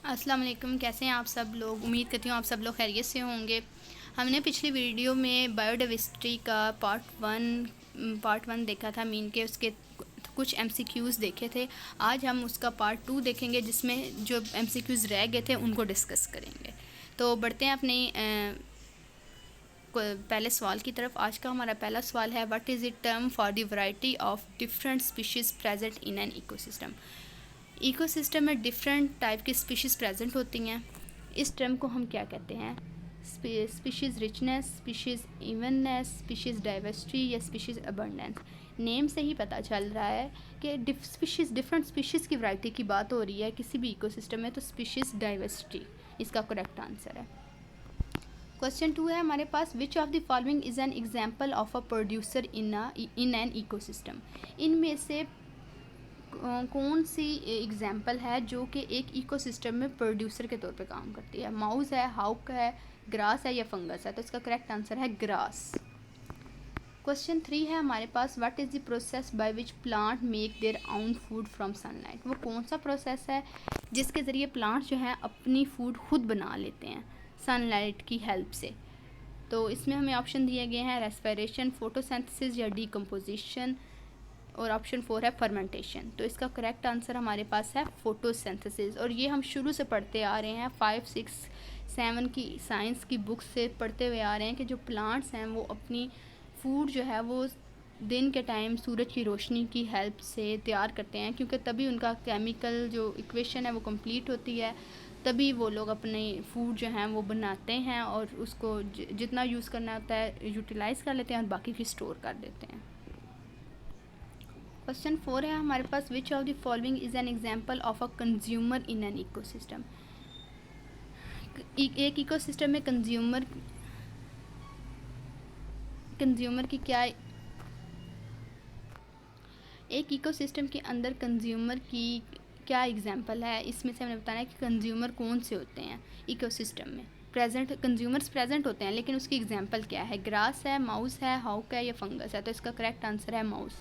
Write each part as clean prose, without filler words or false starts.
अस्सलाम वालेकुम। कैसे हैं आप सब लोग? उम्मीद करती हूँ आप सब लोग खैरियत से होंगे। हमने पिछली वीडियो में बायोडाइवर्सिटी का पार्ट वन देखा था, मीन के उसके कुछ MCQs देखे थे। आज हम उसका पार्ट 2 देखेंगे, जिसमें जो MCQs रह गए थे उनको डिस्कस करेंगे। तो बढ़ते हैं अपनी पहले सवाल की तरफ। आज का हमारा पहला सवाल है, what is it term for the variety of different species present in an ecosystem. Ecosystem में डिफरेंट टाइप की स्पीशीज़ प्रेजेंट होती हैं। इस टर्म को हम क्या कहते हैं? Species richness, species evenness, species diversity या स्पीशीज़ अबंडेंस। नेम से ही पता चल रहा है कि डिफरेंट स्पीशीज़ की वैरायटी की बात हो रही है किसी भी इकोसिस्टम में, तो स्पीशीज़ डाइवर्सिटी इसका करेक्ट आंसर है। क्वेश्चन 2 है हमारे पास, which of the following is an example of a producer in an ecosystem. इनमें से कौन सी एग्जाम्पल है जो कि एक इकोसिस्टम में प्रोड्यूसर के तौर पे काम करती है? माउस है, हाउक है, ग्रास है या फंगस है? तो इसका करेक्ट आंसर है ग्रास। क्वेश्चन 3 है हमारे पास, what is the process by which plant make their own food from sunlight. वो कौन सा प्रोसेस है जिसके ज़रिए प्लांट जो है अपनी फूड खुद बना लेते हैं सनलाइट की हेल्प से? तो इसमें हमें ऑप्शन दिए गए हैं, रेस्पिरेशन, फोटोसिंथेसिस या डीकम्पोजिशन, और ऑप्शन 4 है फर्मेंटेशन। तो इसका करेक्ट आंसर हमारे पास है फोटोसिंथेसिस। और ये हम शुरू से पढ़ते आ रहे हैं, 5, 6, 7 की साइंस की बुक्स से पढ़ते हुए आ रहे हैं कि जो प्लांट्स हैं वो अपनी फूड जो है वो दिन के टाइम सूरज की रोशनी की हेल्प से तैयार करते हैं, क्योंकि तभी उनका केमिकल जो इक्वेशन है वो कंप्लीट होती है, तभी वो लोग अपने फूड जो हैं वो बनाते हैं और उसको जितना यूज़ करना होता है यूटिलाइज़ कर लेते हैं और बाकी की स्टोर कर देते हैं। क्वेश्चन 4 है हमारे पास, which of the following is an example of a consumer in an ecosystem. एक इकोसिस्टम में कंज्यूमर की क्या, एक इकोसिस्टम के अंदर कंज्यूमर की क्या एग्जाम्पल है? इसमें से हमने बताना है कि कंज्यूमर कौन से होते हैं इकोसिस्टम में। कंज्यूमर्स प्रेजेंट होते हैं, लेकिन उसकी एग्जाम्पल क्या है? ग्रास है, माउस है, हाउक है या फंगस है? तो इसका करेक्ट आंसर है mouse.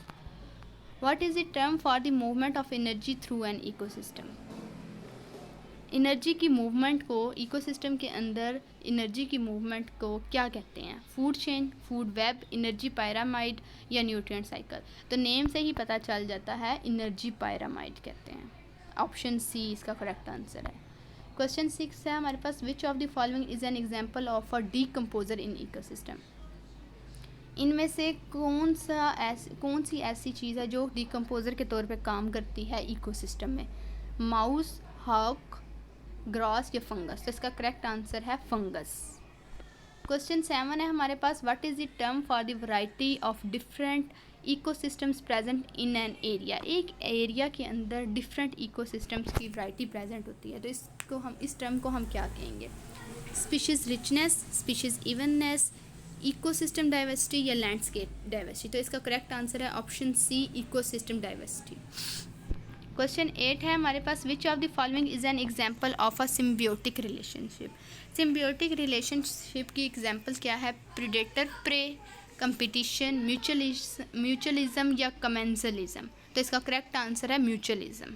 What is the term for the movement of energy through an ecosystem? Energy की मूवमेंट को इकोसिस्टम के अंदर एनर्जी की मूवमेंट को क्या कहते हैं? Food chain, food web, energy pyramid या न्यूट्रिएंट साइकिल? तो नेम से ही पता चल जाता है, एनर्जी पायरामाइड कहते हैं। ऑप्शन सी इसका करेक्ट आंसर है। क्वेश्चन 6 है हमारे पास, which of the following is an example of a decomposer in ecosystem. इनमें से कौन सी ऐसी चीज़ है जो डिकम्पोज़र के तौर पे काम करती है इकोसिस्टम में? माउस, हाउक, ग्रास या फंगस? तो इसका करेक्ट आंसर है फंगस। क्वेश्चन 7 है हमारे पास, what is the term for the variety of different ecosystems present in an area. एक एरिया के अंदर डिफरेंट इकोसिस्टम्स की वैरायटी प्रेजेंट होती है, तो इस टर्म को हम क्या कहेंगे? Species richness, species evenness, ecosystem diversity या लैंडस्केप डाइवर्सिटी? तो इसका करेक्ट आंसर है option C, ecosystem diversity. Question 8 है हमारे पास, which of the following is an example of a symbiotic relationship. Symbiotic relationship की एग्जाम्पल क्या है? प्रीडेटर प्रे, कंपटीशन, म्यूचुअलिज्म या कमेंसलिज्म? तो इसका करेक्ट आंसर है म्यूचुअलिज्म।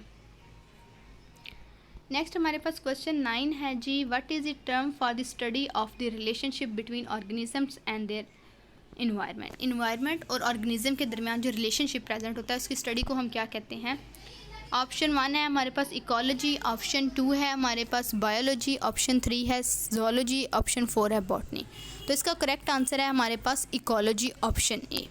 नेक्स्ट हमारे पास क्वेश्चन 9 है जी, what is the term for the study of the relationship between organisms and their environment. Environment और ऑर्गेनिज्म के दरमियान जो रिलेशनशिप प्रेजेंट होता है उसकी स्टडी को हम क्या कहते हैं? ऑप्शन 1 है हमारे पास इकोलॉजी, ऑप्शन 2 है हमारे पास बायोलॉजी, ऑप्शन 3 है ज़ूलॉजी, ऑप्शन 4 है बॉटनी। तो इसका करेक्ट आंसर है हमारे पास इकोलॉजी, ऑप्शन ए।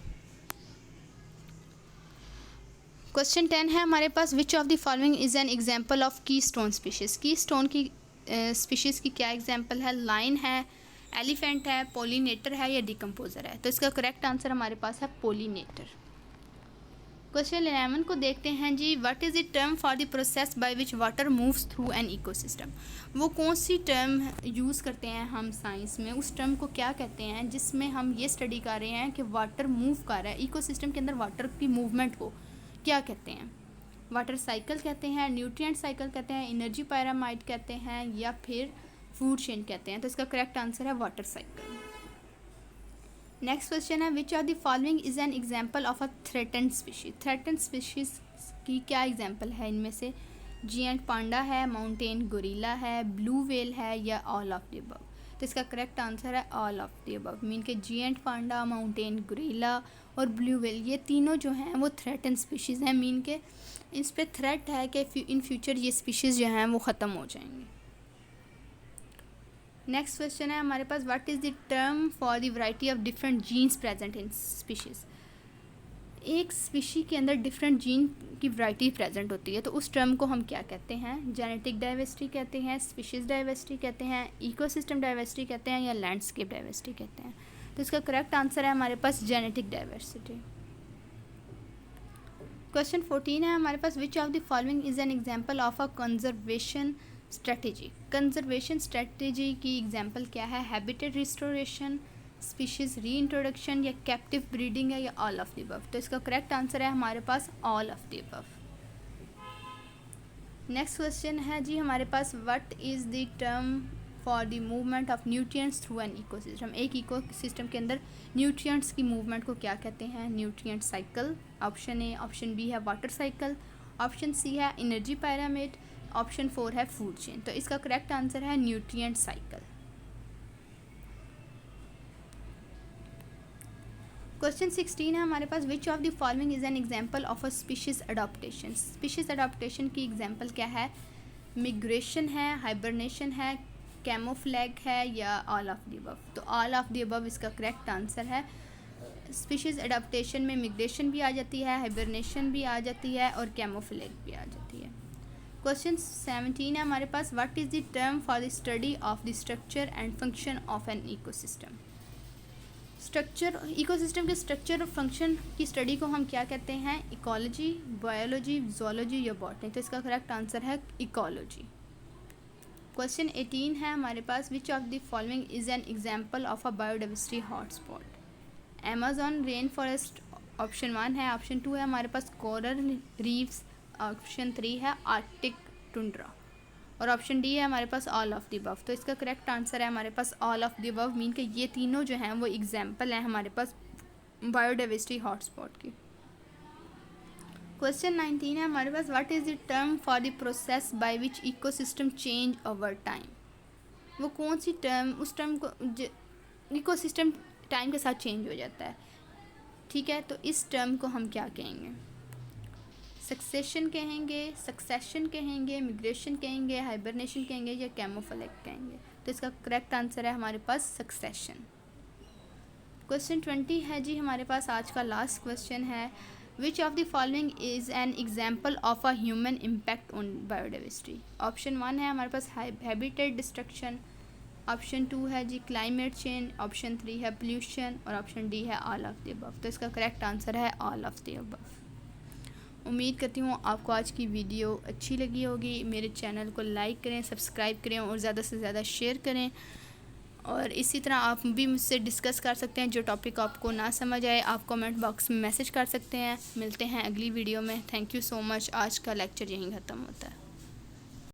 क्वेश्चन 10 है हमारे पास, which of the following is an example of keystone species. Keystone की स्पीशीज़ की क्या एग्जाम्पल है? लाइन है, एलिफेंट है, पोलिनेटर है या डिकम्पोजर है? तो इसका करेक्ट आंसर हमारे पास है पोलिनेटर। क्वेश्चन 11 को देखते हैं जी, what is the term for the process by which water moves through an ecosystem. वो कौन सी टर्म यूज़ करते हैं हम साइंस में? उस टर्म को क्या कहते हैं जिसमें हम ये स्टडी कर रहे हैं कि वाटर मूव कर रहा है इकोसिस्टम के अंदर? वाटर की मूवमेंट को क्या कहते हैं? वाटर साइकिल कहते हैं, न्यूट्रिएंट साइकिल कहते हैं, एनर्जी पायरामाइड कहते हैं या फिर फूड चेन कहते हैं? तो इसका करेक्ट आंसर है वाटर साइकिल। नेक्स्ट क्वेश्चन है, विच of the following is an example of a threatened species. Threatened species की क्या एग्जाम्पल है इनमें से? जिएंट पांडा है, माउंटेन गोरिल्ला है, ब्लू व्हेल है या ऑल ऑफ द अबव। तो इसका करेक्ट आंसर है all of the above. Mean के जिएंट पांडा, माउंटेन गोरिल्ला और ब्लू व्हेल ये तीनों जो हैं वो थ्रेटन स्पीशीज़ हैं। मीन के इस पे थ्रेट है कि इन फ्यूचर ये स्पीशीज़ जो हैं वो ख़त्म हो जाएंगी। नेक्स्ट क्वेश्चन है हमारे पास, what is the term for the variety of different genes present in species. एक स्पीशी के अंदर डिफरेंट जीन की वैरायटी प्रेजेंट होती है, तो उस टर्म को हम क्या कहते हैं? जेनेटिक डाइवर्सिटी कहते हैं, स्पीशीज़ डाइवर्सिटी कहते हैं, इकोसिस्टम डाइवर्सिटी कहते हैं या लैंडस्केप डाइवर्सिटी कहते हैं। तो इसका करेक्ट आंसर है हमारे पास जेनेटिक डाइवर्सिटी। क्वेश्चन 14 है हमारे पास, which of the following is an example of a conservation strategy. Conservation strategy की एग्जाम्पल क्या है? Habitat restoration, species reintroduction या कैप्टिव ब्रीडिंग है या ऑल ऑफ द अबव। तो इसका करेक्ट आंसर है हमारे पास all of the above. Next question है जी हमारे पास, what is the term for the movement of nutrients through an ecosystem. एक इकोसिस्टम के अंदर न्यूट्रिएंट्स की मूवमेंट को क्या कहते हैं? Nutrient cycle. Option A, option B है वाटर साइकिल, ऑप्शन सी है एनर्जी पिरामिड, ऑप्शन 4 है फूड चेन। तो इसका करेक्ट आंसर है न्यूट्रिएंट साइकिल। क्वेश्चन 16 है हमारे पास, which of the following is an example of a species adaptation. Species adaptation की एग्जाम्पल क्या है? मिग्रेशन है, हाइबरनेशन है, कैमोफ्लैग है या ऑल ऑफ द अबव। तो ऑल ऑफ द अबव इसका करेक्ट आंसर है। स्पीशीज़ अडॉप्टेशन में मिग्रेशन भी आ जाती है, हाइबरनेशन भी आ जाती है और कैमोफ्लैग भी आ जाती है। क्वेश्चन 17 है हमारे पास, what is the term for the study of the structure and function of an ecosystem. Structure, ecosystem के स्ट्रक्चर और फंक्शन की स्टडी को हम क्या कहते हैं? इकोलॉजी, बायोलॉजी, ज़ूलॉजी या बॉटनी। तो इसका करेक्ट आंसर है इकोलॉजी। क्वेश्चन 18 है हमारे पास, which of the following is an example of a biodiversity hotspot. Amazon rainforest option 1 है, ऑप्शन 2 है हमारे पास कोरल रीफ्स, ऑप्शन 3 है आर्कटिक टुंड्रा और ऑप्शन डी है हमारे पास ऑल ऑफ द अबव। तो इसका करेक्ट आंसर है हमारे पास all of the above. Mean के ये तीनों जो हैं वो एग्जाम्पल हैं हमारे पास बायोडाइवर्सिटी हॉटस्पॉट की। क्वेश्चन 19 है हमारे पास, what is the term for the process by which ecosystem change over time. वो कौन सी टर्म, उस टर्म को इकोसिस्टम टाइम के साथ चेंज हो जाता है, ठीक है। तो इस टर्म को हम क्या कहेंगे? सक्सेशन कहेंगे, सक्सेशन कहेंगे, मिग्रेशन कहेंगे, हाइबरनेशन कहेंगे या कैमोफ्लैग कहेंगे। तो इसका करेक्ट आंसर है हमारे पास सक्सेशन। क्वेश्चन 20 है जी हमारे पास आज का लास्ट क्वेश्चन है, विच of the following is an example of a human impact on biodiversity. Option 1 है हमारे पास हैबिटेट डिस्ट्रक्शन, ऑप्शन 2 है जी क्लाइमेट चेंज, ऑप्शन 3 है पोल्यूशन और ऑप्शन डी है ऑल ऑफ द अबव। तो इसका करेक्ट आंसर है ऑल ऑफ द अबव। उम्मीद करती हूँ आपको आज की वीडियो अच्छी लगी होगी। मेरे चैनल को लाइक करें, सब्सक्राइब करें और ज़्यादा से ज़्यादा शेयर करें। और इसी तरह आप भी मुझसे डिस्कस कर सकते हैं। जो टॉपिक आपको ना समझ आए आप कमेंट बॉक्स में मैसेज कर सकते हैं। मिलते हैं अगली वीडियो में। Thank you so much. आज का लेक्चर यहीं ख़त्म होता है।